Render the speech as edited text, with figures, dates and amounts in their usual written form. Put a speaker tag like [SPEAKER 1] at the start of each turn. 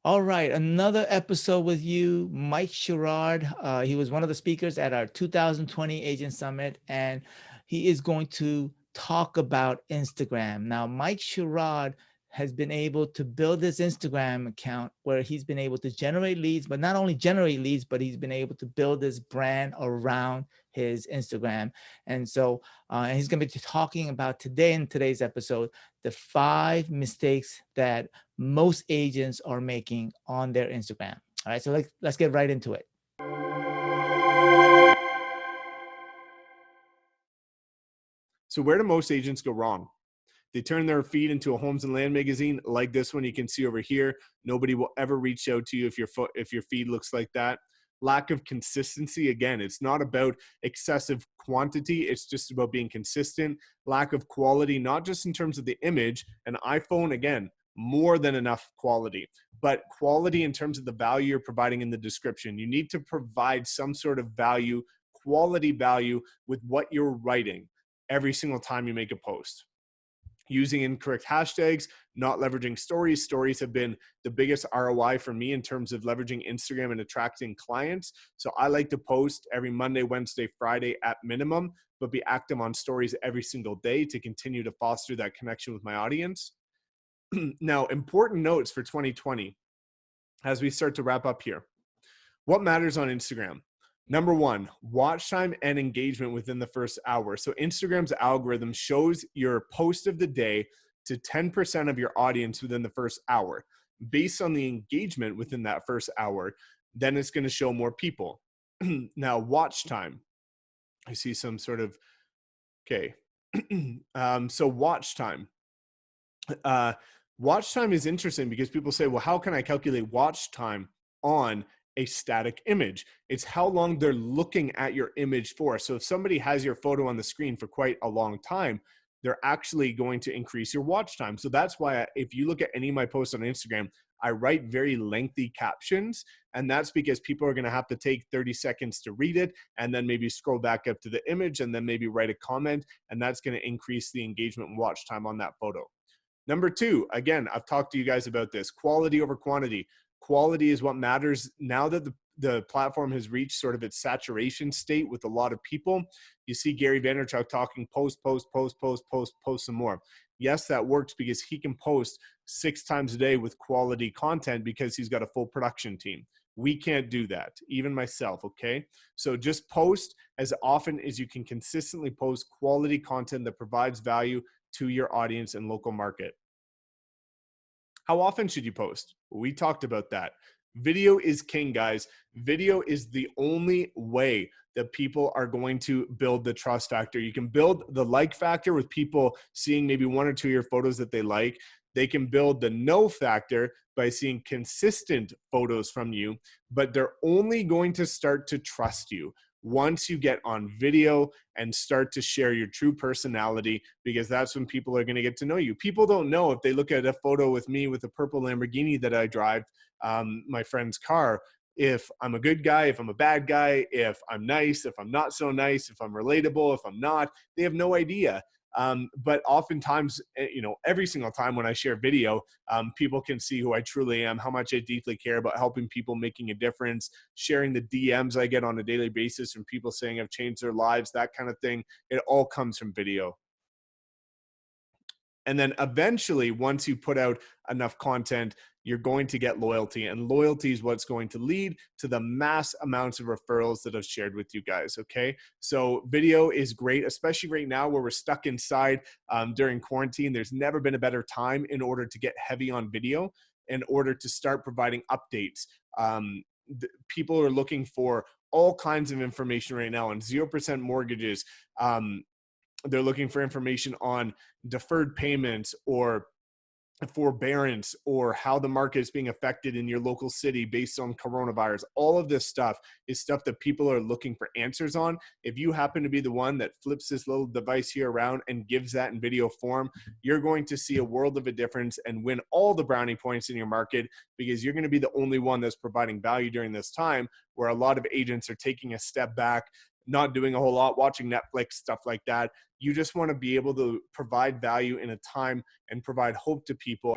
[SPEAKER 1] All right, another episode with you, Mike Sherrod. He was one of the speakers at our 2020 Agent Summit, and he is going to talk about Instagram. Now, Mike Sherrod has been able to build this Instagram account where he's been able to generate leads, but not only generate leads, but he's been able to build this brand around his Instagram. And so and he's going to be talking about today in today's episode, the 5 mistakes that most agents are making on their Instagram. All right, so let's get right into it.
[SPEAKER 2] So where do most agents go wrong? They turn their feed into a homes and land magazine like this one you can see over here. Nobody will ever reach out to you if your feed looks like that. Lack of consistency. Again, it's not about excessive quantity. It's just about being consistent. Lack of quality, not just in terms of the image. An iPhone, again, more than enough quality, but quality in terms of the value you're providing in the description. You need to provide some sort of value, quality value with what you're writing every single time you make a post. Using incorrect hashtags, not leveraging stories. Stories have been the biggest ROI for me in terms of leveraging Instagram and attracting clients. So I like to post every Monday, Wednesday, Friday at minimum, but be active on stories every single day to continue to foster that connection with my audience. Now, important notes for 2020 as we start to wrap up here. What matters on Instagram? Number one, watch time and engagement within the first hour. So Instagram's algorithm shows your post of the day to 10% of your audience within the first hour. Based on the engagement within that first hour, then it's going to show more people. Now, watch time. I see some sort of, okay. So watch time. Watch time is interesting because people say, well, how can I calculate watch time on a static image? It's how long they're looking at your image for. So if somebody has your photo on the screen for quite a long time, they're actually going to increase your watch time. So that's why if you look at any of my posts on Instagram, I write very lengthy captions. And that's because people are going to have to take 30 seconds to read it and then maybe scroll back up to the image and then maybe write a comment. And that's going to increase the engagement and watch time on that photo. Number two, again, I've talked to you guys about this, quality over quantity. Quality is what matters now that the platform has reached sort of its saturation state with a lot of people. You see Gary Vaynerchuk talking post some more. Yes, that works because he can post 6 times a day with quality content because he's got a full production team. We can't do that, even myself, okay? So just post as often as you can consistently post quality content that provides value to your audience and local market. How often should you post? We talked about that. Video is king, guys. Video is the only way that people are going to build the trust factor. You can build the like factor with people seeing maybe 1 or 2 of your photos that they like. They can build the know factor by seeing consistent photos from you, but they're only going to start to trust you once you get on video and start to share your true personality, because that's when people are going to get to know you. People don't know if they look at a photo with me with a purple Lamborghini that I drive, my friend's car, if I'm a good guy, if I'm a bad guy, if I'm nice, if I'm not so nice, if I'm relatable, if I'm not. They have no idea. But oftentimes, every single time when I share video, people can see who I truly am, how much I deeply care about helping people, making a difference, sharing the DMs I get on a daily basis from people saying I've changed their lives, that kind of thing. It all comes from video. And then eventually, once you put out enough content, you're going to get loyalty. And loyalty is what's going to lead to the mass amounts of referrals that I've shared with you guys, okay? So video is great, especially right now where we're stuck inside during quarantine. There's never been a better time in order to get heavy on video, in order to start providing updates. People are looking for all kinds of information right now on 0% mortgages. They're looking for information on deferred payments or forbearance or how the market is being affected in your local city based on coronavirus. All of this stuff is stuff that people are looking for answers on. If you happen to be the one that flips this little device here around and gives that in video form, you're going to see a world of a difference and win all the brownie points in your market, because you're going to be the only one that's providing value during this time where a lot of agents are taking a step back, not doing a whole lot, watching Netflix, stuff like that. You just want to be able to provide value in a time and provide hope to people.